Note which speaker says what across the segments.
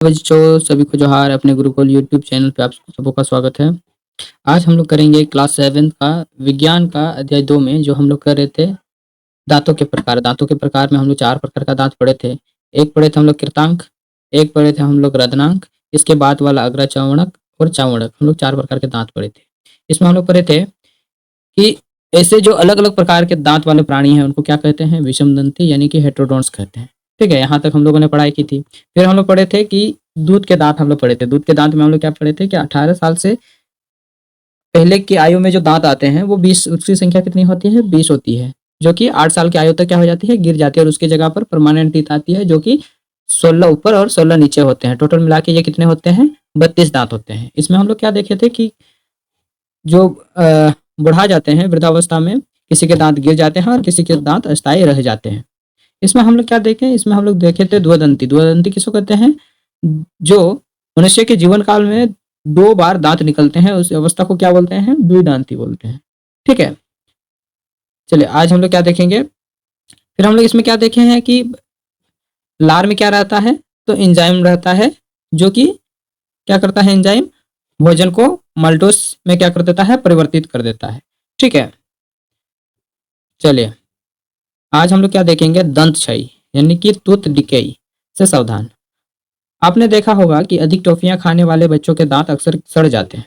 Speaker 1: बच्चों सभी को जोहार। अपने गुरुकुल यूट्यूब चैनल पे आप सबों का स्वागत है। आज हम लोग करेंगे क्लास 7 का विज्ञान का अध्याय 2 में जो हम लोग कर रहे थे दांतों के प्रकार। दांतों के प्रकार में हम लोग 4 प्रकार का दांत पढ़े थे। एक पढ़े थे हम लोग कृतांक, एक पढ़े थे हम लोग रदनांक, इसके बाद वाला अग्रचौड़क और चौड़क। हम लोग 4 प्रकार के दांत पढ़े थे। इसमें हम लोग पढ़े थे कि ऐसे जो अलग-अलग प्रकार के दांत वाले प्राणी हैं उनको क्या कहते हैं? विषमदंती यानी कि हेटेरोडोन्ट्स कहते हैं। ठीक है, यहाँ तक हम लोगों ने पढ़ाई की थी। फिर हम लोग पढ़े थे कि दूध के दांत हम लोग पढ़े थे। दूध के दांत में हम लोग क्या पढ़े थे कि 18 साल से पहले की आयु में जो दांत आते हैं वो 20, उसकी संख्या कितनी होती है? 20 होती है, जो कि 8 साल की आयु तक क्या हो जाती है? गिर जाती है और उसकी जगह पर परमानेंट टीथ आती है जो कि 16 ऊपर और 16 नीचे होते हैं। टोटल मिला के ये कितने होते हैं? 32 दांत होते हैं। इसमें हम लोग क्या देखे थे कि जो बुढ़ा जाते हैं वृद्धावस्था में, किसी के दांत गिर जाते हैं और किसी के दांत अस्थायी रह जाते हैं। इसमें हम लोग क्या देखे? इसमें हम लोग देखे थे द्विदंती। द्विदंती किसको कहते हैं? जो मनुष्य के जीवन काल में 2 बार दांत निकलते हैं, उस अवस्था को क्या बोलते हैं? द्विदांती बोलते हैं। ठीक है, चलिए आज हम लोग क्या देखेंगे? फिर हम लोग इसमें क्या देखे हैं कि लार में क्या रहता है? तो एंजाइम रहता है, जो कि क्या करता है? एंजाइम भोजन को माल्टोस में क्या कर देता है? परिवर्तित कर देता है। ठीक है, चलिए आज हम लोग क्या देखेंगे? दंत क्षय यानी कि टूथ डिकेई से सावधान। आपने देखा होगा कि अधिक टॉफियां खाने वाले बच्चों के दांत अक्सर सड़ जाते हैं।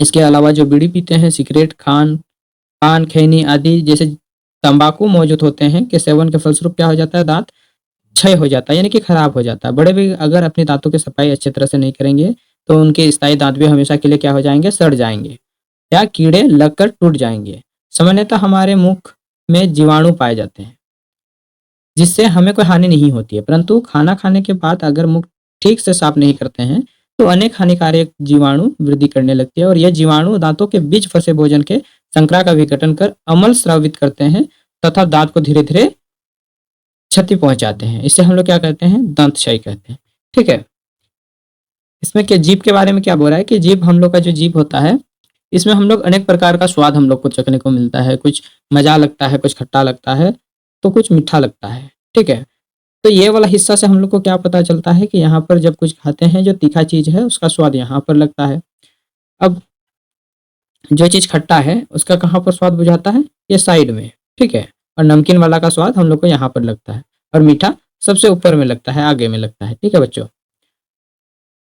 Speaker 1: इसके अलावा जो बीड़ी पीते हैं, सिगरेट, पान, खैनी आदि जैसे तंबाकू मौजूद होते हैं के सेवन के फलस्वरूप क्या हो जाता है? दांत क्षय हो जाता है यानी कि खराब हो जाता है। बड़े भी अगर अपने दांतों की सफाई अच्छी तरह से नहीं करेंगे तो उनके स्थायी दांत भी हमेशा के लिए क्या हो जाएंगे? सड़ जाएंगे या कीड़े लगकर टूट जाएंगे। सामान्यतः हमारे मुख में जीवाणु पाए जाते हैं जिससे हमें कोई हानि नहीं होती है, परंतु खाना खाने के बाद अगर मुख ठीक से साफ नहीं करते हैं तो अनेक हानिकारक जीवाणु वृद्धि करने लगती है और यह जीवाणु दांतों के बीच फंसे भोजन के संक्राम का विघटन कर अम्ल स्रावित करते हैं तथा दांत को धीरे धीरे क्षति पहुंचाते हैं। इसे हम लोग क्या कहते हैं? दंत क्षय कहते हैं। ठीक है, इसमें क्या जीभ के बारे में क्या बोल रहा है कि जीभ, हम लोग का जो जीभ होता है इसमें हम लोग अनेक प्रकार का स्वाद हम लोग को चखने को मिलता है। कुछ मजा लगता है, कुछ खट्टा लगता है, तो कुछ मीठा लगता है। ठीक है, तो ये वाला हिस्सा से हम लोग को क्या पता चलता है कि यहाँ पर जब कुछ खाते हैं जो तीखा चीज है उसका स्वाद यहाँ पर लगता है। अब जो चीज खट्टा है उसका कहाँ पर स्वाद बुझाता है? ये साइड में। ठीक है, और नमकीन वाला का स्वाद हम लोग को यहाँ पर लगता है और मीठा सबसे ऊपर में लगता है, आगे में लगता है। ठीक है बच्चों,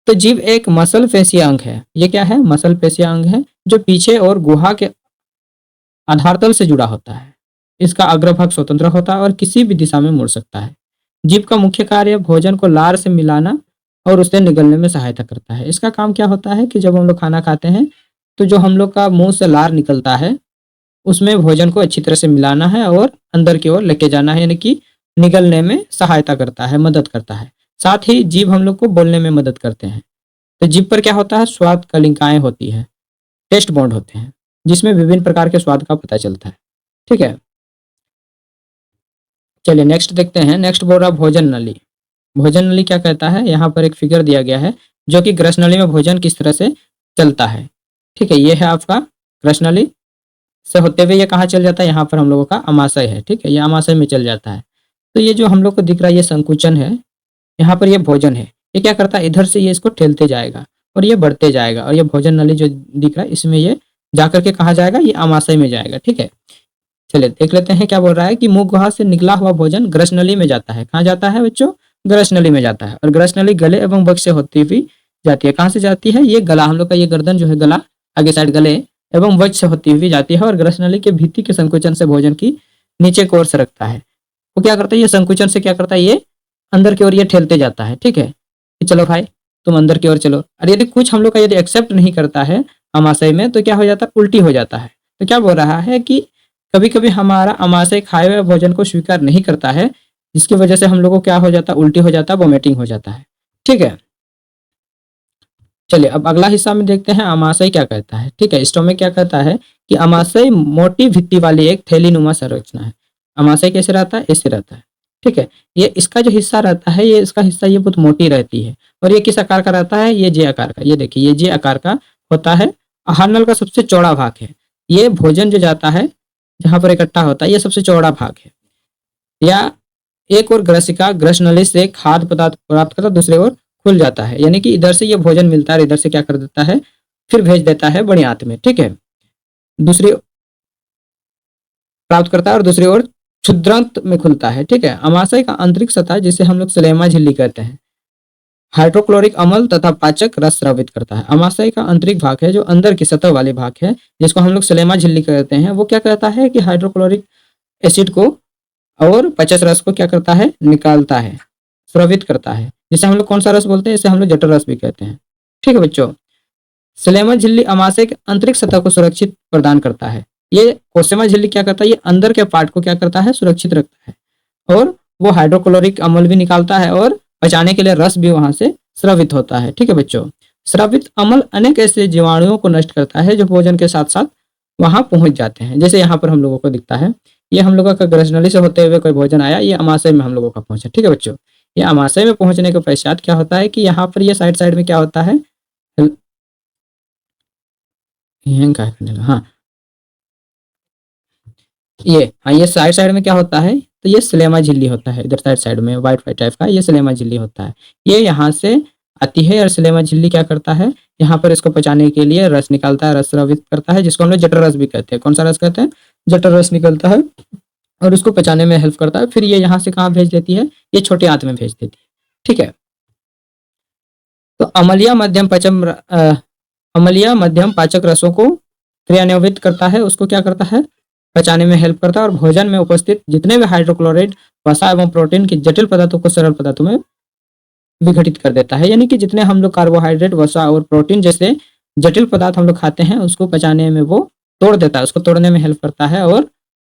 Speaker 1: तो जीभ एक मसल पेशीय अंग है। ये क्या है? मसल पेशीय अंग है जो पीछे और गुहा के आधारतल से जुड़ा होता है। इसका अग्रभाग स्वतंत्र होता है और किसी भी दिशा में मुड़ सकता है। जीभ का मुख्य कार्य भोजन को लार से मिलाना और उसे निगलने में सहायता करता है। इसका काम क्या होता है कि जब हम लोग खाना खाते हैं तो जो हम लोग का मुंह से लार निकलता है उसमें भोजन को अच्छी तरह से मिलाना है और अंदर की ओर लेके जाना है, यानी कि निगलने में सहायता करता है, मदद करता है। साथ ही जीभ हम लोग को बोलने में मदद करते हैं। तो जीभ पर क्या होता है? स्वाद कलिकाएं होती है, टेस्ट बॉन्ड होते हैं, जिसमें विभिन्न प्रकार के स्वाद का पता चलता है। ठीक है, चलिए नेक्स्ट देखते हैं। नेक्स्ट बोल रहा भोजन नली। भोजन नली क्या कहता है? यहाँ पर एक फिगर दिया गया है जो कि ग्रस नली में भोजन किस तरह से चलता है। ठीक है, ये है आपका ग्रस नली से होते हुए ये कहाँ चल जाता है? यहाँ पर हम लोगों का अमाशय है। ठीक है, ये अमाशय में चल जाता है। तो ये जो हम लोग को दिख रहा है ये संकुचन है, यहाँ पर ये भोजन है। ये क्या करता है? इधर से ये इसको ठेलते जाएगा और ये बढ़ते जाएगा और ये भोजन नली जो दिख रहा है इसमें ये जाकर के कहाँ जाएगा? ये अमाशय में जाएगा। ठीक है, चलिए देख लेते हैं क्या बोल रहा है कि मुंह गुहा से निकला हुआ भोजन ग्रस नली में जाता है। कहाँ जाता है बच्चों? ग्रस नली में जाता है और ग्रस नली गले एवं वक्ष से होती हुई जाती है। कहाँ से जाती है? ये गला, हम लोग का ये गर्दन जो है गला, आगे साइड गले एवं वक्ष से होती हुई जाती है और ग्रस नली के भित्ति के संकुचन से भोजन की नीचे की ओर से रखता है। वो क्या करता है? ये संकुचन से क्या करता है? ये अंदर की ओर ये ठेलते जाता है। ठीक है, कि चलो भाई तुम अंदर की ओर चलो। और यदि कुछ हम लोग का यदि एक्सेप्ट नहीं करता है अमाशय में तो क्या हो जाता है? उल्टी हो जाता है। तो क्या बोल रहा है कि कभी कभी हमारा अमाशय खाए हुए भोजन को स्वीकार नहीं करता है, जिसकी वजह से हम लोगों को क्या हो जाता है? उल्टी हो जाता है, वोमिटिंग हो जाता है। ठीक है, चलिए अब अगला हिस्सा में देखते हैं अमाशय क्या कहता है। ठीक है, स्टोमक क्या कहता है कि अमाशय मोटी भित्ति वाली एक थैलीनुमा संरचना है। अमाशय कैसे रहता है? ऐसे रहता है। ठीक है, ये इसका जो हिस्सा रहता है, ये इसका हिस्सा ये बहुत मोटी रहती है और ये किस आकार का रहता है? ये जे आकार का। ये देखिए ये जे आकार का होता है। आहार नल का सबसे चौड़ा भाग है। ये भोजन जो जाता है जहां पर इकट्ठा होता है ये सबसे चौड़ा भाग है। या एक और ग्रसिका ग्रसनली से खाद्य पदार्थ प्राप्त करता, दूसरी ओर खुल जाता है। यानी कि इधर से ये भोजन मिलता है, इधर से क्या कर देता है, फिर भेज देता है बड़ी आंत में, ठीक है। दूसरी प्राप्त करता है और दूसरी ओर क्षुद्रांत में खुलता है, ठीक है। अमाशय का आंतरिक सतह जिसे हम लोग स्लेमा झिल्ली कहते हैं, हाइड्रोक्लोरिक अम्ल तथा पाचक रस स्रावित करता है। अमाशय का आंतरिक भाग है, जो अंदर की सतह वाले भाग है, जिसको हम लोग स्लेमा झिल्ली कहते हैं, वो क्या कहता है कि हाइड्रोक्लोरिक एसिड को और पाचक रस को क्या करता है, निकालता है, स्रावित करता है। जिसे हम लोग कौन सा रस बोलते हैं, इसे हम लोग जठर रस भी कहते हैं, ठीक है बच्चों। स्लेमा झिल्ली अमाशय के आंतरिक सतह को सुरक्षित प्रदान करता है। ये कोसेमा झिल्ली क्या करता है, ये अंदर के पार्ट को क्या करता है, सुरक्षित रखता है, और वो हाइड्रोक्लोरिक अम्ल भी निकालता है और पचाने के लिए रस भी वहां से स्रावित होता है, ठीक है बच्चों। स्रावित अम्ल अनेक ऐसे जीवाणुओं को नष्ट करता है जो भोजन के साथ साथ वहां पहुंच जाते हैं। जैसे यहाँ पर हम लोगों को दिखता है, ये हम लोगों का ग्रसनली से होते हुए कोई भोजन आया, ये अमाशय में हम लोगों का पहुंचा, ठीक है बच्चों। ये अमाशय में पहुंचने के पश्चात क्या होता है कि यहाँ पर ये साइड साइड में क्या होता है, हाँ ये साइड साइड में क्या होता है, तो ये स्लेमा झिल्ली होता है, इधर साइड साइड में व्हाइट व्हाइट टाइप का ये स्लेमा झिल्ली होता है। ये यहाँ से आती है और स्लेमा झिल्ली क्या करता है, यहाँ पर इसको पचाने के लिए रस निकालता है, रस स्रावित करता है, जिसको हम लोग जठर रस भी कहते हैं। कौन सा रस कहते हैं, जठर रस निकलता है और उसको पचाने में हेल्प करता है। फिर ये यहाँ से कहाँ भेज देती है, ये छोटे आंत में भेज देती है, ठीक है। तो अम्लीय मध्यम पाचक रसों को क्रियान्वित करता है, उसको क्या करता है, पचाने में हेल्प करता है, और भोजन में उपस्थित जितने भी हाइड्रोक्लोराइड, वसा एवं प्रोटीन की जटिल पदार्थों को सरल पदार्थों में विघटित कर देता है। यानी कि जितने हम लोग कार्बोहाइड्रेट, वसा और प्रोटीन जैसे जटिल पदार्थ हम लोग खाते हैं, उसको पचाने में वो तोड़ देता है, उसको तोड़ने में हेल्प करता है और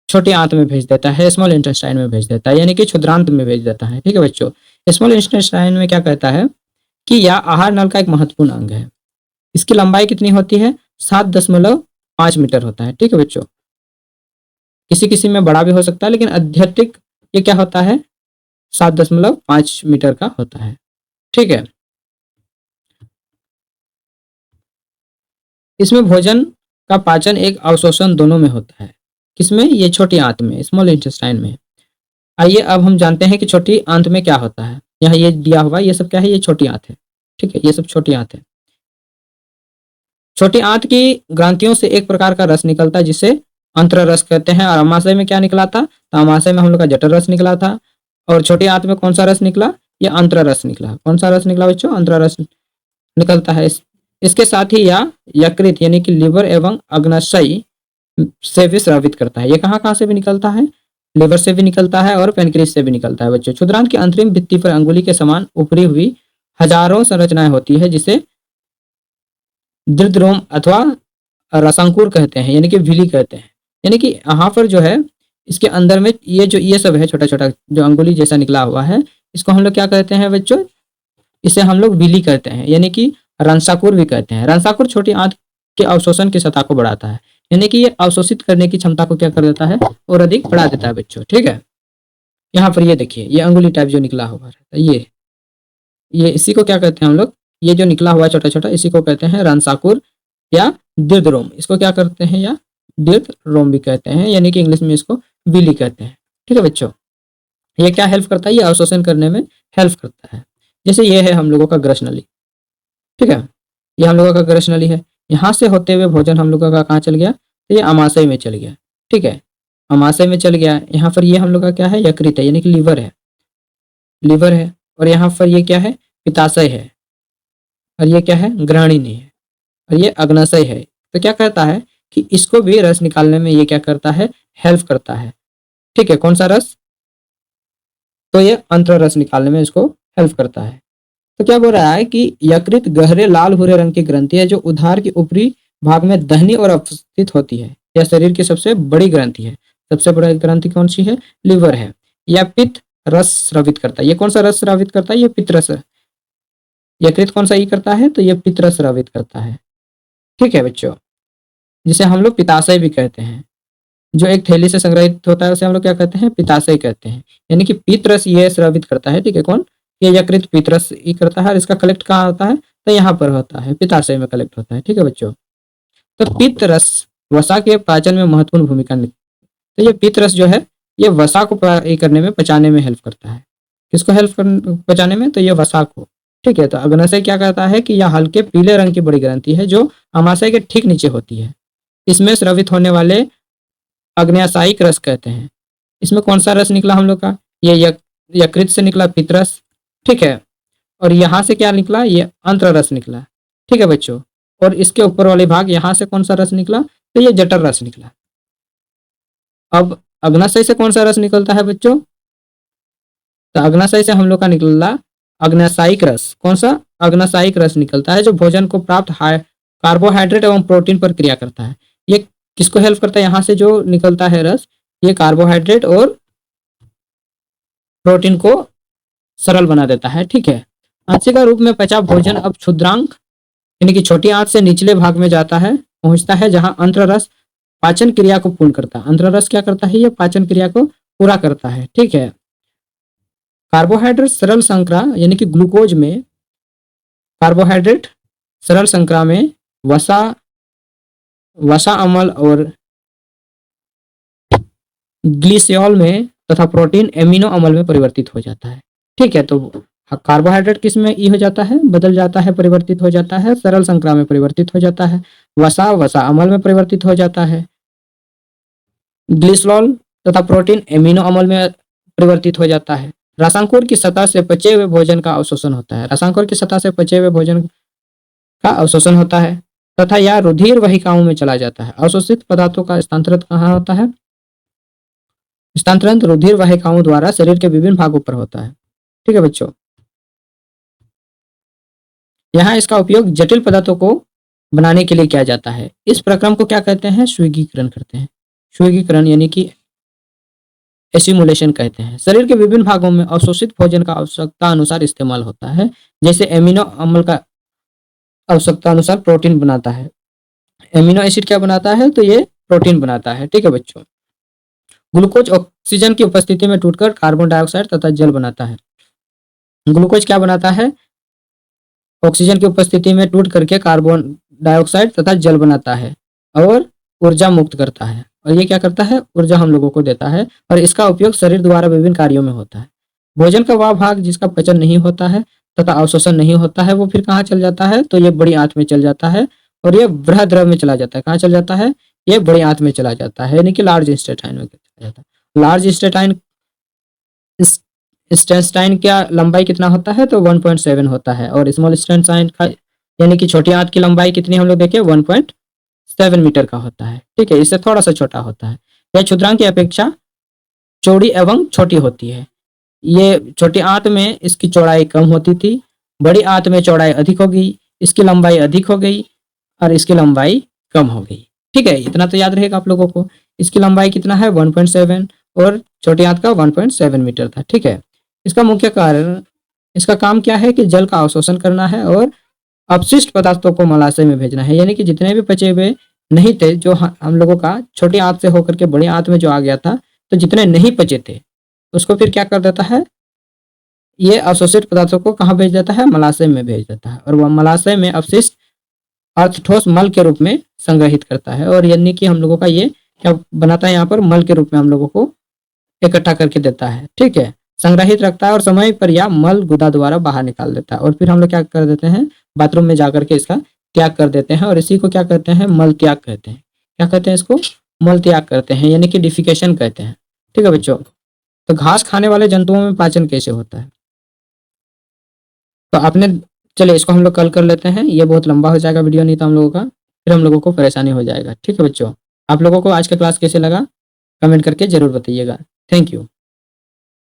Speaker 1: छोटी आंत में भेज देता है, स्मॉल इंटेस्टाइन में भेज देता है, यानी कि क्षुद्रांत में भेज देता है, ठीक है बच्चों। स्मॉल इंटेस्टाइन में क्या कहता है कि यह आहार नल का एक महत्वपूर्ण अंग है। इसकी लंबाई कितनी होती है, 7.5 मीटर होता है, ठीक है बच्चों। किसी किसी में बड़ा भी हो सकता है, लेकिन अत्यधिक ये क्या होता है, 7.5 मीटर का होता है, ठीक है। इसमें भोजन का पाचन एक अवशोषण दोनों में होता है। किसमें, ये छोटी आंत में, स्मॉल इंटेस्टाइन में। आइए अब हम जानते हैं कि छोटी आंत में क्या होता है। यहाँ ये दिया हुआ ये सब क्या है, ये छोटी आंत है, ठीक है, ये सब छोटी आंत है। छोटी आंत की ग्रंथियों से एक प्रकार का रस निकलता है, जिसे अंतर रस कहते हैं। और अमाशय में क्या निकला था, तो अमाशय में हम लोग का जठर रस निकला था, और छोटी आंत में कौन सा रस निकला, ये अंतर रस निकला। कौन सा रस निकला बच्चों, अंतर रस निकलता है। इसके साथ ही यह यकृत यानी कि लीवर एवं अग्नाशय से भी स्रावित करता है। ये कहाँ कहाँ से भी निकलता है, लीवर से भी निकलता है और पेनक्रियास से भी निकलता है बच्चों। क्षुद्रांत की अंतरिम भित्ति पर अंगुली के समान उपरी हुई हजारों संरचनाएं होती है, जिसे दीर्घरोम अथवा रसांकुर कहते हैं, यानी कि विली कहते हैं। यानी कि यहाँ पर जो है, इसके अंदर में ये सब है, छोटा छोटा जो अंगुली जैसा निकला हुआ है, इसको हम लोग क्या कहते हैं बच्चों, इसे हम लोग विली कहते हैं, यानी कि रंसाकुर भी कहते हैं। रंसाकुर छोटी आंत के अवशोषण की सतह को बढ़ाता है, यानी कि ये अवशोषित करने की क्षमता को क्या कर देता है, और अधिक बढ़ा देता है बच्चों, ठीक है। यहाँ पर ये देखिए, ये अंगुली टाइप जो निकला हुआ है, ये इसी को क्या कहते हैं हम लोग, ये जो निकला हुआ है छोटा छोटा, इसी को कहते हैं रंसाकुर या दीर्घरोम। इसको क्या करते हैं, या दीर्घरोम भी कहते हैं, यानी कि इंग्लिश में इसको विली कहते हैं, ठीक है बच्चों। ये क्या हेल्प करता है, ये अवशोषण करने में हेल्प करता है। जैसे ये है हम लोगों का ग्रसनली, ठीक है, ये हम लोगों का ग्रसनली है। यहाँ से होते हुए भोजन हम लोगों का कहाँ चल गया, तो ये अमाशय में चल गया, ठीक है, अमाशय में चल गया। यहाँ पर ये हम लोग का क्या है, यकृत है, यानी कि लीवर है, लीवर है। और यहाँ पर ये क्या है, पित्ताशय है, और ये क्या है, ग्रहणिनी है, और ये अग्नाशय है। तो क्या कहता है कि इसको भी रस निकालने में ये क्या करता है, हेल्प करता है, ठीक है। कौन सा रस, तो ये अंतर रस निकालने में इसको हेल्प करता है। तो क्या बोल रहा है कि यकृत गहरे लाल भूरे रंग की ग्रंथि है, जो उदर के ऊपरी भाग में दहनी और अवस्थित होती है। यह शरीर की सबसे बड़ी ग्रंथि है। सबसे बड़ी ग्रंथि कौन सी है, लीवर है। यह पित्त रस स्रावित करता है। ये कौन सा रस स्रावित करता है, ये पित्त रस। यकृत कौन सा ये करता है, तो ये पित्त रस स्रावित करता है, ठीक है बच्चों। जिसे हम लोग पित्ताशय भी कहते हैं, जो एक थैली से संग्रहित होता है उसे हम लोग क्या कहते हैं, पित्ताशय कहते हैं। यानी कि पित्त रस ये स्रावित करता है, ठीक है। कौन, ये यकृत पित्त रस ये करता है, और इसका कलेक्ट कहाँ होता है, तो यहाँ पर होता है, पित्ताशय में कलेक्ट होता है, ठीक है बच्चों। तो पित्त रस वसा के पाचन में महत्वपूर्ण भूमिका निभाता है। तो ये पित्त रस जो है ये वसा को ये करने में, पचाने में हेल्प करता है। किसको हेल्प कर पचाने में? तो ये वसा को। ठीक है, तो अग्नाशय क्या करता है कि यह हल्के पीले रंग की बड़ी ग्रंथि है जो अमाशय के ठीक नीचे होती है। इसमें स्रावित होने वाले अग्न्याशयिक रस कहते हैं। इसमें कौन सा रस निकला हम लोग का? ये यकृत से निकला पित्तरस। ठीक है, और यहाँ से क्या निकला? ये अंत्र रस निकला। ठीक है बच्चों, और इसके ऊपर वाले भाग यहाँ से कौन सा रस निकला? तो ये जठर रस निकला। अब अग्नाशय से कौन सा रस निकलता है बच्चों? तो अग्नाशय से हम लोग का निकला अग्नाशयिक रस। कौन सा? अग्नाशयिक रस निकलता है जो भोजन को प्राप्त कार्बोहाइड्रेट एवं प्रोटीन पर क्रिया करता है। ये किसको हेल्प करता है? यहाँ से जो निकलता है रस, ये कार्बोहाइड्रेट और प्रोटीन को सरल बना देता है। ठीक है, आंशिक रूप में पचा भोजन अब क्षुद्रांक यानी कि छोटी आंत से निचले भाग में जाता है, पहुंचता है, जहां अंत्र रस पाचन क्रिया को पूर्ण करता है। अंत्र रस क्या करता है? ये पाचन क्रिया को पूरा करता है। ठीक है, कार्बोहाइड्रेट सरल संक्रा यानी कि ग्लूकोज में, कार्बोहाइड्रेट सरल संक्रा में वसा वसा अम्ल और ग्लिसरॉल में तथा प्रोटीन एमिनो अम्ल में परिवर्तित हो जाता है। ठीक है, तो कार्बोहाइड्रेट किस में ई हो जाता है? बदल जाता है, परिवर्तित हो जाता है, सरल संक्रा में परिवर्तित हो जाता है, वसा अम्ल में परिवर्तित हो जाता है, ग्लिसरॉल तथा प्रोटीन एमिनो अम्ल में परिवर्तित हो जाता है। रसांकुर की सतह से पचे हुए भोजन का अवशोषण होता है। रसांकुर की सतह से पचे हुए भोजन का अवशोषण होता है तथा यह रुधिर वाहिकाओं में चला जाता है। अवशोषित पदार्थों का स्थानांतरण कहाँ होता है? स्थानांतरण रुधिर वाहिकाओं द्वारा शरीर के विभिन्न भागों पर होता है। ठीक है बच्चों, यहाँ इसका उपयोग जटिल पदार्थों को बनाने के लिए किया जाता है। इस प्रक्रम को क्या कहते हैं? स्वीगीकरण करते हैं। स्वीगीकरण यानी कि एसिमुलेशन कहते हैं। शरीर के विभिन्न भागों में अवशोषित भोजन का आवश्यकता अनुसार इस्तेमाल होता है। जैसे एमिनो अम्ल का आवश्यकता अनुसार प्रोटीन बनाता है, एमिनो एसिड क्या बनाता है? तो ये प्रोटीन बनाता है। ठीक है बच्चों, ग्लूकोज ऑक्सीजन की उपस्थिति में टूटकर कार्बन डाइऑक्साइड तथा जल बनाता है। ग्लूकोज क्या बनाता है? ऑक्सीजन की उपस्थिति में टूट करके कार्बन डाइऑक्साइड तथा जल बनाता है और ऊर्जा मुक्त करता है। और ये क्या करता है? ऊर्जा हम लोगों को देता है, और इसका उपयोग शरीर द्वारा विभिन्न कार्यों में होता है। भोजन का वह भाग जिसका पचन नहीं होता है तथा अवशोषण नहीं होता है, वो फिर कहाँ चल जाता है? तो ये बड़ी आंत में चल जाता है और ये बृहद्रव में चला जाता है। कहाँ चल जाता है? ये बड़ी आंत में चला जाता है, यानी कि लार्ज इंटेस्टाइन में चला जाता है। लार्ज इंटेस्टाइन का लंबाई कितना होता है? तो 1.7 होता है, और स्मॉल इंटेस्टाइन का यानी कि छोटी आंत की लंबाई कितनी हम लोग देखें? 1.7 मीटर का होता है। ठीक है, इससे थोड़ा सा छोटा होता है। यह क्षुद्रांक की अपेक्षा चौड़ी एवं छोटी होती है। ये छोटी आंत में इसकी चौड़ाई कम होती थी, बड़ी आंत में चौड़ाई अधिक हो गई, इसकी लंबाई अधिक हो गई और इसकी लंबाई कम हो गई। ठीक है, इतना तो याद रहेगा आप लोगों को। इसकी लंबाई कितना है? 1.7, और छोटी आंत का 1.7 मीटर था। ठीक है, इसका मुख्य कारण, इसका काम क्या है कि जल का अवशोषण करना है और अपशिष्ट पदार्थों को मलाशय में भेजना है। यानी कि जितने भी पचे हुए नहीं थे, जो हम लोगों का छोटी आंत से होकर के बड़ी आंत में जो आ गया था, तो जितने नहीं पचे थे उसको फिर क्या कर देता है? ये अवशोषित पदार्थों को कहाँ भेज देता है? मलाशय में भेज देता है, और वह मलाशय में अपशिष्ट अर्थ ठोस मल के रूप में संग्रहित करता है। और यानी कि हम लोगों का ये क्या बनाता है? यहाँ पर मल के रूप में हम लोगों को इकट्ठा करके देता है। ठीक है, संग्रहित रखता है और समय पर यह मल गुदा द्वारा बाहर निकाल देता है, और फिर हम लोग क्या कर देते हैं? बाथरूम में जाकर के इसका त्याग कर देते हैं, और इसी को क्या कहते हैं? मल त्याग कहते हैं। क्या कहते हैं इसको? मल त्याग करते हैं, यानी कि डिफिकेशन कहते हैं। ठीक है बच्चों, तो घास खाने वाले जंतुओं में पाचन कैसे होता है? तो आपने, चलिए इसको हम लोग कल कर लेते हैं, ये बहुत लंबा हो जाएगा वीडियो, नहीं तो हम लोगों का फिर हम लोगों को परेशानी हो जाएगा। ठीक है बच्चों, आप लोगों को आज का क्लास कैसे लगा कमेंट करके जरूर बताइएगा। Thank you.